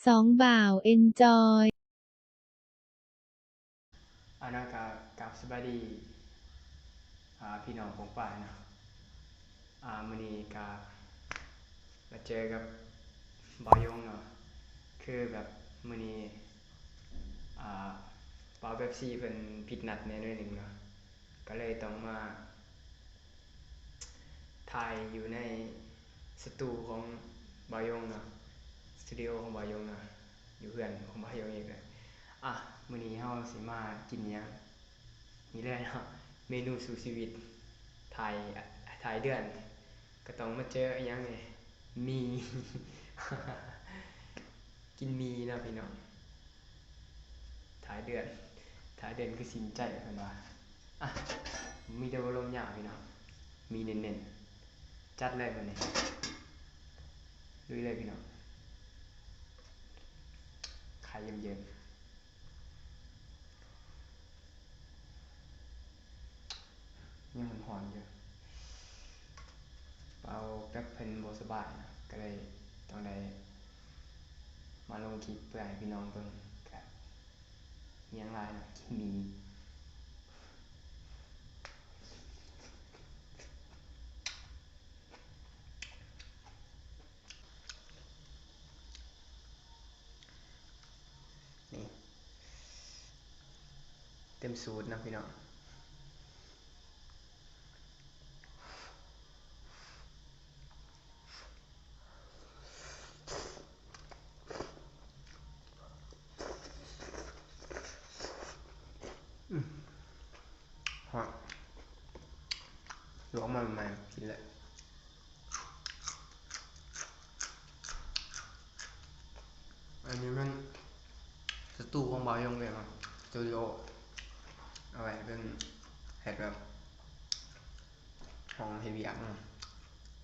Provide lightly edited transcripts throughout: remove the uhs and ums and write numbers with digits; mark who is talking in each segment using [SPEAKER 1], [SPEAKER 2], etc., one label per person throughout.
[SPEAKER 1] สองบ่าวเอนจอย
[SPEAKER 2] อันนั้นกับสบายดีพี่น้องของป่ายเนาะมื้อนี้ก็มาเจอกับบ่าวยงเนาะคือแบบมื้อนี้บ่าวเป๊ปซี่เพิ่นผิดนัดแน่หน่อยหนึงเนาะก็เลยต้องมาถ่ายอยู่ในสตูของบ่าวยงเนาะสตูดิโอของบ่าวยงเนาะอยู่เพื่อนของบ่าวยงเองเลยมื้อนี้เฮาสิมากินหยังนี่เลยเนาะเมนูสู่ชีวิตถ่ายถ่ายเดือนก็ต้องมาเจออีหยังนี่มี กินมีเนาะพี่น้องถ่ายเดือนคือสินใจเพิ่นว่าอ่ะมีแต่บ่ลมยาวพี่น้องมีเน้นๆจัดเลยมื้อนี้ลุยเลยพี่น้องไข่เยิ้มๆยังหอนๆอยู่เอาแป๊บเพิ่นบ่สบายนะก็เลยต้องได้มาลงคลิปเพื่อให้พี่น้องเบิ่งก็มีหยังหลายเนาะกินมีนี่เต็มสูตรนะพี่น้องฮอดลวกมาใหม่ๆกินเลยอันนี้มันสตูของบ่าวยงเลยมั้งสตูดิโอเอาไว้เป็นเฮ็ดแบบห้องเฮ็ดเวียกเนาะ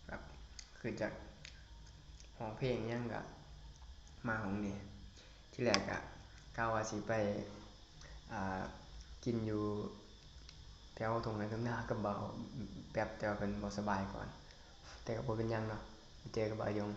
[SPEAKER 2] แบบคือจากห้องเพลงหยังก็มาห้องนี้ที่แรกก็กะว่าสิไปอ่ากินอยู่แถวทุ่งไร่ทุ่งนากับบ่าวแป๊บแต่ว่าเพิ่นบ่สบายก่อนแต่ก็บ่เป็นหยังเนาะไปเจอกับบ่าวยง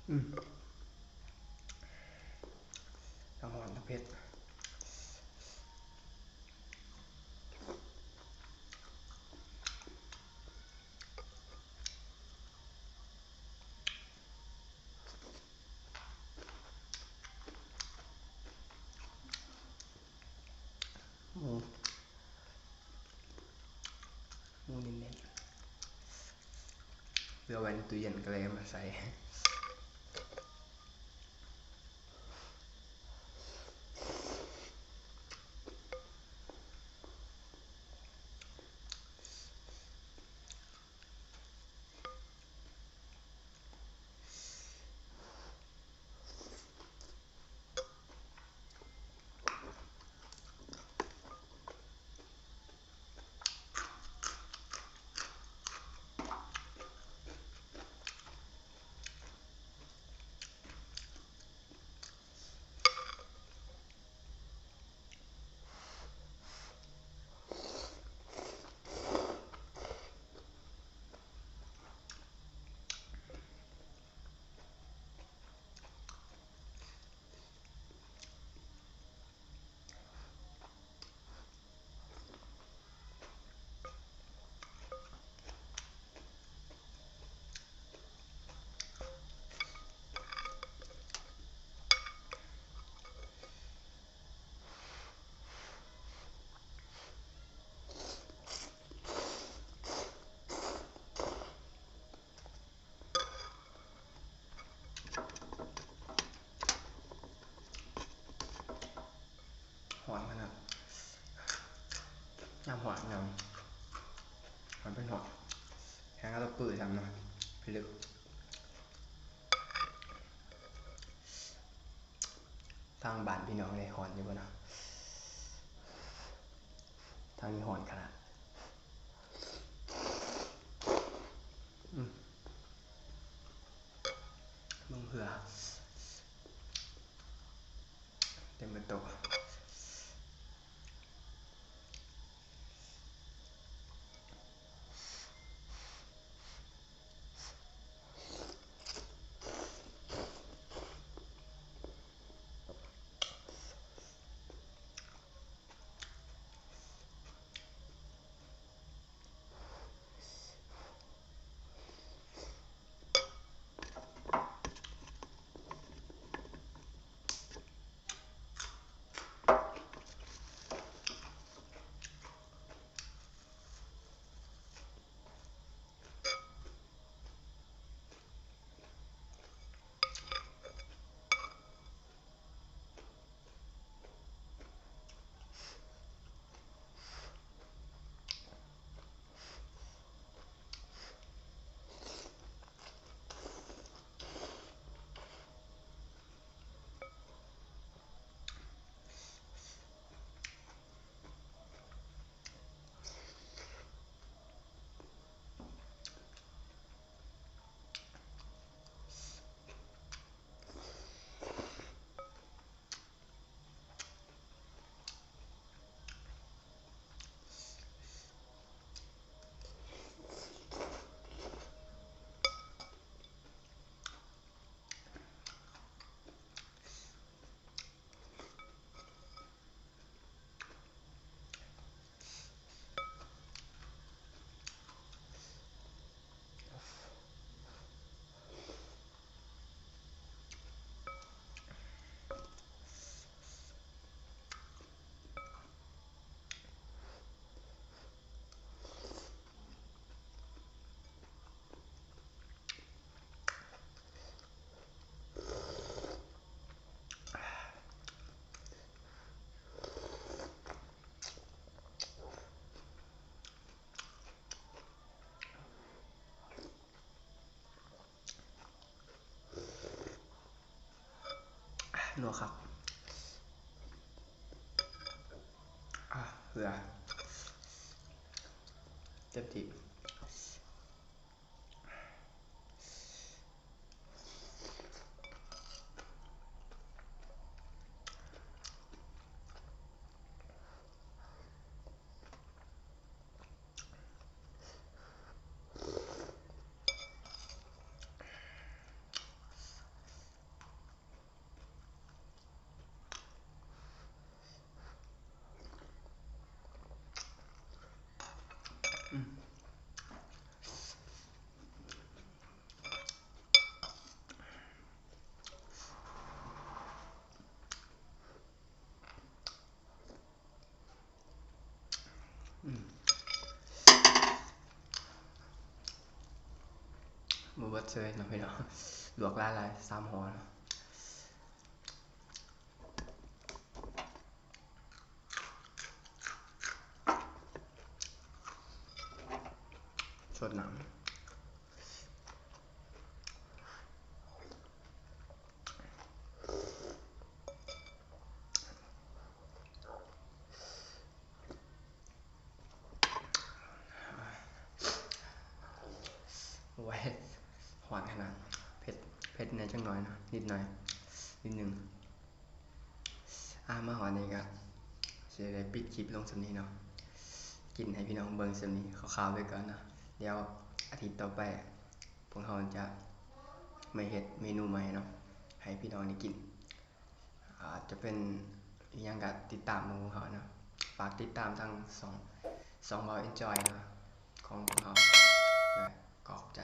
[SPEAKER 2] ทั้งหอนทั้งเผ็ดหมูเน้นๆเพื่อไว้ในตู้เย็นก็เลยมาใส่หอนขนาดน้ำหอนน้ำมันเป็นหอนแค่เราเปิดทำนะพิลึกทางบ้านพี่น้องเลยหอนอยู่บ่นะทางนี้หอนขนาดมึงเผื่อเต็มเป็นโต๊ะนัวครับเผื่อเต็มที่ เชยเนาะพี่น้องลวกหลายๆ3 ห่อเนาะสดหนังไว้หวานขนาดเผ็ดในจังหน่อยนะนิดหน่อยนิดหนึ่งมาหวานนี้ก็จะได้ปิดคลิปลงสำนี้เนาะกินให้พี่น้องเบิ่งสำนี้คร่าวๆไปก่อนนะเดี๋ยวอาทิตย์ต่อไปพวกเราจะไม่เฮ็ดเมนูใหม่เนาะให้พี่น้องได้กินจะเป็นยังกับติดตามของพวกเขานะฝากติดตามทั้งสองเบา Enjoy นะของพวกเขาและขอบใจ